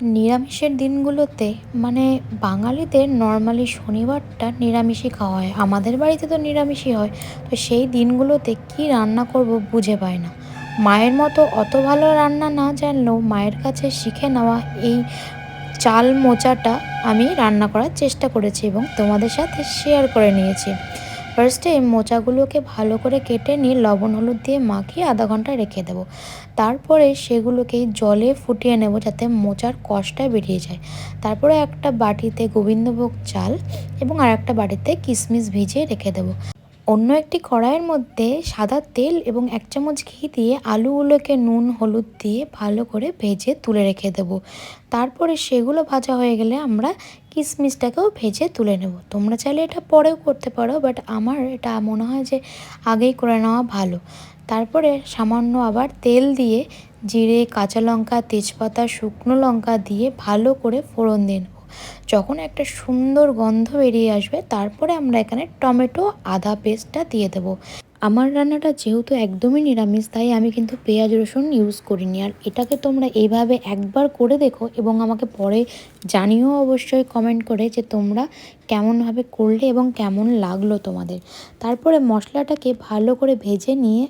নিরামিষের দিনগুলোতে মানে বাঙালিদের নর্মালি শনিবারটা নিরামিষই খাওয়া হয়। আমাদের বাড়িতে তো নিরামিষই হয়। তো সেই দিনগুলোতে কী রান্না করব বুঝে পাই না। মায়ের মতো অত ভালো রান্না না জানলেও মায়ের কাছে শিখে নেওয়া এই চাল মোচাটা আমি রান্না করার চেষ্টা করেছি এবং তোমাদের সাথে শেয়ার করে নিয়েছি। ফার্স্টে মোচাগুলোকে ভালো করে কেটে নিয়ে লবণ হলুদ দিয়ে মাখিয়ে আধা ঘন্টা রেখে দেবো। তারপরে সেগুলোকে জলে ফুটিয়ে নেব যাতে মোচার কষটা বেরিয়ে যায়। তারপরে একটা বাটিতে গোবিন্দভোগ চাল এবং আর একটা বাটিতে কিশমিশ ভিজিয়ে রেখে দেবো। অন্য একটি কড়াইয়ের মধ্যে সাদা তেল এবং 1 চামচ ঘি দিয়ে আলুগুলোকে নুন হলুদ দিয়ে ভালো করে ভেজে তুলে রেখে দেব। তারপরে সেগুলো ভাজা হয়ে গেলে আমরা কিশমিশটাকেও ভেজে তুলে নেব। তোমরা চাইলে এটা পরেও করতে পারো, বাট আমার এটা মনে হয় যে আগেই করে নেওয়া ভালো। তারপরে সামান্য আবার তেল দিয়ে জিরে, কাঁচা লঙ্কা, তেজপাতা, শুকনো লঙ্কা দিয়ে ভালো করে ফোড়ন দিয়ে নেব। যখন একটা সুন্দর গন্ধ বেরিয়ে আসবে তারপরে আমরা এখানে টমেটো আদা পেস্টটা দিয়ে দেবো। আমার রান্নাটা যেহেতু একদমই নিরামিষ তাই আমি কিন্তু পেঁয়াজ রসুন ইউজ করিনি। আর এটাকে তোমরা এইভাবে একবার করে দেখো এবং আমাকে পরে জানিও অবশ্যই কমেন্ট করে যে তোমরা কেমনভাবে করলে এবং কেমন লাগলো তোমাদের। তারপরে মশলাটাকে ভালো করে ভেজে নিয়ে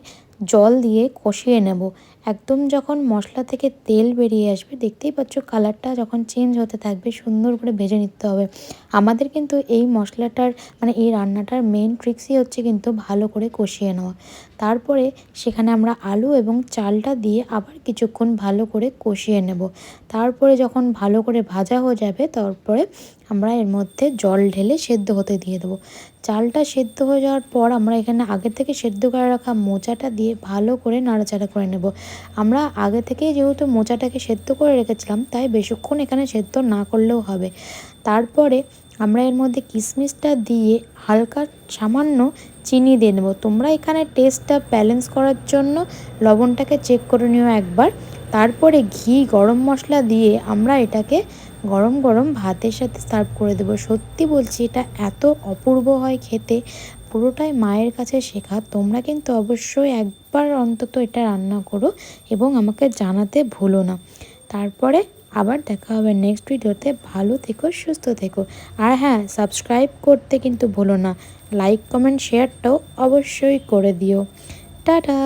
জল দিয়ে কষিয়ে নেব। একদম যখন মশলা থেকে তেল বেরিয়ে আসবে, দেখতেই পাচ্ছ কালারটা যখন চেঞ্জ হতে থাকবে, সুন্দর করে ভেজে নিতে হবে। আমাদের কিন্তু এই মশলাটার মানে এই রান্নাটার মেন ট্রিক্সই হচ্ছে কিন্তু ভালো করে কষিয়ে নেওয়া। তারপরে সেখানে আমরা আলু এবং চালটা দিয়ে আবার কিছুক্ষণ ভালো করে কষিয়ে নেব। তারপরে যখন ভালো করে ভাজা হয়ে যাবে তারপরে আমরা এর মধ্যে জল ঢেলে সেদ্ধ হতে দিয়ে দেবো। চালটা সেদ্ধ হয়ে যাওয়ার পর আমরা এখানে আগে থেকে সেদ্ধ করে রাখা মোচাটা দিয়ে ভালো করে নাড়াচাড়া করে নেব। আমরা আগে থেকেই যেহেতু মোচাটাকে সেদ্ধ করে রেখেছিলাম তাই বেশিক্ষণ এখানে সেদ্ধ না করলেও হবে। তারপরে আমরা এর মধ্যে কিশমিশটা দিয়ে হালকা সামান্য চিনি দিয়ে নেব। তোমরা এখানে টেস্টটা ব্যালেন্স করার জন্য লবণটাকে চেক করে নিও একবার। তারপরে ঘি গরম মশলা দিয়ে আমরা এটাকে গরম গরম ভাতের সাথে সার্ভ করে দেবো। সত্যি বলছি এটা এত অপূর্ব হয় খেতে, পুরোটাই মায়ের কাছে শেখা। তোমরা কিন্তু অবশ্যই একবার অন্তত এটা রান্না করো এবং আমাকে জানাতে ভুলো না। তারপরে আবার দেখা হবে নেক্সট ভিডিওতে। ভালো থেকো, সুস্থ থেকো। আর হ্যাঁ, সাবস্ক্রাইব করতে কিন্তু ভুলো না। লাইক কমেন্ট শেয়ারটাও অবশ্যই করে দিও। টাটা।